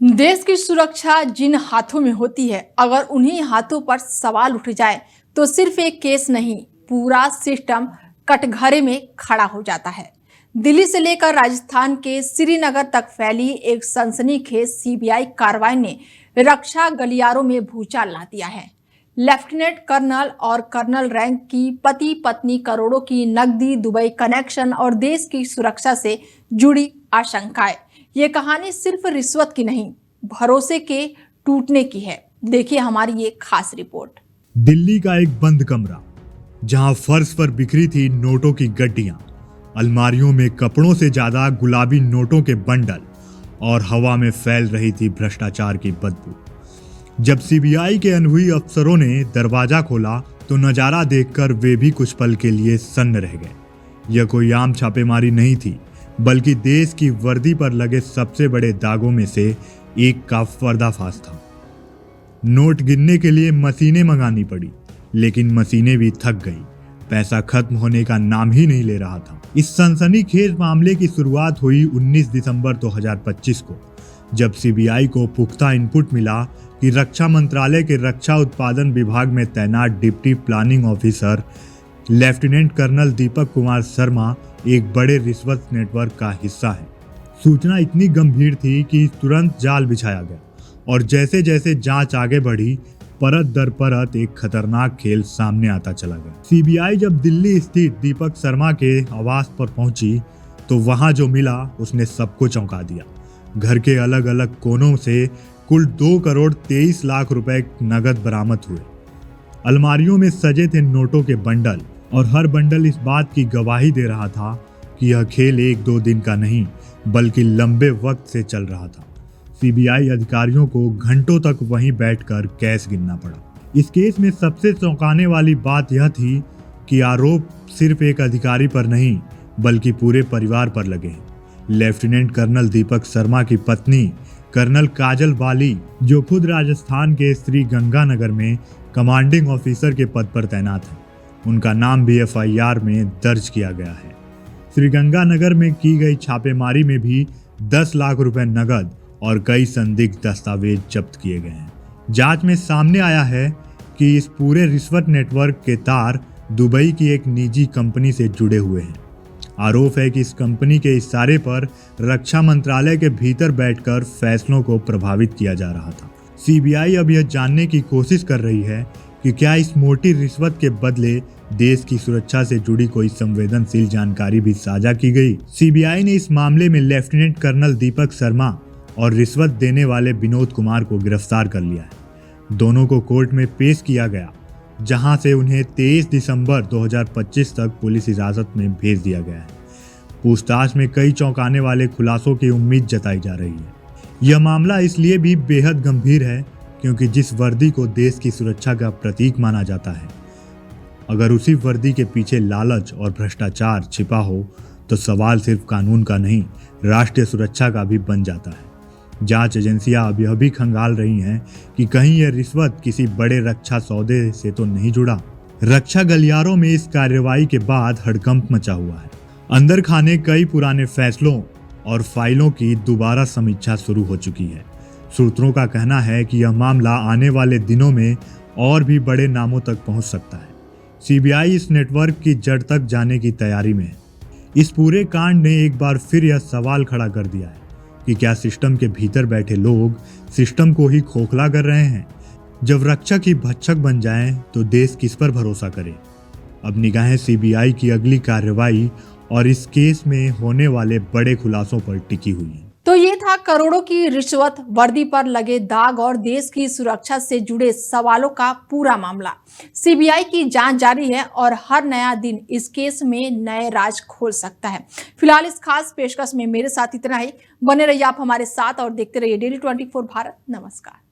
देश की सुरक्षा जिन हाथों में होती है, अगर उन्हीं हाथों पर सवाल उठ जाए तो सिर्फ एक केस नहीं, पूरा सिस्टम कटघरे में खड़ा हो जाता है। दिल्ली से लेकर राजस्थान के श्रीनगर तक फैली एक सनसनीखेज सीबीआई कार्रवाई ने रक्षा गलियारों में भूचाल ला दिया है। लेफ्टिनेंट कर्नल और कर्नल रैंक की पति पत्नी, करोड़ों की नकदी, दुबई कनेक्शन और देश की सुरक्षा से जुड़ी आशंकाएं। ये कहानी सिर्फ रिश्वत की नहीं, भरोसे के टूटने की है। देखिए हमारी ये खास रिपोर्ट। दिल्ली का एक बंद कमरा, जहां फर्श पर बिखरी थी नोटों की गड्डियां, अलमारियों में कपड़ों से ज्यादा गुलाबी नोटों के बंडल और हवा में फैल रही थी भ्रष्टाचार की बदबू। जब सीबीआई के अनुभवी अफसरों ने दरवाजा खोला तो नजारा देखकर वे भी कुछ पल के लिए सन्न रह गए। यह कोई आम छापेमारी नहीं थी, बल्कि देश की वर्दी पर लगे सबसे बड़े दागों में से एक का पर्दाफाश था। नोट गिनने के लिए मशीनें मंगानी पड़ी, लेकिन मशीनें भी थक गई। पैसा खत्म होने का नाम ही नहीं ले रहा था। इस सनसनीखेज मामले की शुरुआत हुई 19 दिसंबर 2025 को, जब सीबीआई को पुख्ता इनपुट मिला कि रक्षा मंत्रालय के रक्षा उत्पादन विभाग में तैनात deputy planning officer lieutenant colonel Deepak Kumar Sharma एक बड़े रिश्वत नेटवर्क का हिस्सा है। सूचना इतनी गंभीर थी कि तुरंत जाल बिछाया गया और जैसे जैसे जांच आगे बढ़ी, परत दर परत एक खतरनाक खेल सामने आता चला गया। सीबीआई जब दिल्ली स्थित दीपक शर्मा के आवास पर पहुंची तो वहां जो मिला उसने सबको चौंका दिया। घर के अलग अलग कोनों से कुल 2 करोड़ 23 लाख रुपए नगद बरामद हुए। अलमारियों में सजे थे नोटों के बंडल और हर बंडल इस बात की गवाही दे रहा था कि यह खेल 1-2 दिन का नहीं, बल्कि लंबे वक्त से चल रहा था। सीबीआई अधिकारियों को घंटों तक वहीं बैठकर कैश गिनना पड़ा। इस केस में सबसे चौंकाने वाली बात यह थी कि आरोप सिर्फ एक अधिकारी पर नहीं, बल्कि पूरे परिवार पर लगे हैं। लेफ्टिनेंट कर्नल दीपक शर्मा की पत्नी कर्नल काजल बाली, जो खुद राजस्थान के श्री गंगानगर में कमांडिंग ऑफिसर के पद पर तैनात है, उनका नाम भी एफआईआर में दर्ज किया गया है। श्री गंगानगर में की गई छापेमारी में भी 10 लाख रुपए नगद और कई संदिग्ध दस्तावेज जब्त किए गए हैं। जांच में सामने आया है कि इस पूरे रिश्वत नेटवर्क के तार दुबई की एक निजी कंपनी से जुड़े हुए हैं। आरोप है कि इस कंपनी के इशारे पर रक्षा मंत्रालय के भीतर बैठकर फैसलों को प्रभावित किया जा रहा था। सीबीआई अब यह जानने की कोशिश कर रही है कि क्या इस मोटी रिश्वत के बदले देश की सुरक्षा से जुड़ी कोई संवेदनशील जानकारी भी साझा की गई। सीबीआई ने इस मामले में लेफ्टिनेंट कर्नल दीपक शर्मा और रिश्वत देने वाले विनोद कुमार को गिरफ्तार कर लिया है। दोनों को कोर्ट में पेश किया गया, जहां से उन्हें 23 दिसंबर 2025 तक पुलिस हिरासत में भेज दिया गया है। पूछताछ में कई चौंकाने वाले खुलासों की उम्मीद जताई जा रही है। यह मामला इसलिए भी बेहद गंभीर है क्योंकि जिस वर्दी को देश की सुरक्षा का प्रतीक माना जाता है, अगर उसी वर्दी के पीछे लालच और भ्रष्टाचार छिपा हो तो सवाल सिर्फ कानून का नहीं, राष्ट्रीय सुरक्षा का भी बन जाता है। जांच एजेंसियां अब यह भी खंगाल रही हैं कि कहीं यह रिश्वत किसी बड़े रक्षा सौदे से तो नहीं जुड़ा। रक्षा गलियारों में इस कार्रवाई के बाद हड़कंप मचा हुआ है। अंदर खाने कई पुराने फैसलों और फाइलों की दोबारा समीक्षा शुरू हो चुकी है। सूत्रों का कहना है कि यह मामला आने वाले दिनों में और भी बड़े नामों तक पहुंच सकता है। सीबीआई इस नेटवर्क की जड़ तक जाने की तैयारी में है। इस पूरे कांड ने एक बार फिर यह सवाल खड़ा कर दिया है कि क्या सिस्टम के भीतर बैठे लोग सिस्टम को ही खोखला कर रहे हैं। जब रक्षा की भक्षक बन जाएं तो देश किस पर भरोसा करे। अब निगाहें सीबीआई की अगली कार्रवाई और इस केस में होने वाले बड़े खुलासों पर टिकी हुई है। तो ये था करोड़ों की रिश्वत, वर्दी पर लगे दाग और देश की सुरक्षा से जुड़े सवालों का पूरा मामला। सीबीआई की जांच जारी है और हर नया दिन इस केस में नए राज खोल सकता है। फिलहाल इस खास पेशकश में मेरे साथ इतना ही। बने रहिए आप हमारे साथ और देखते रहिए डेली 24 भारत। नमस्कार।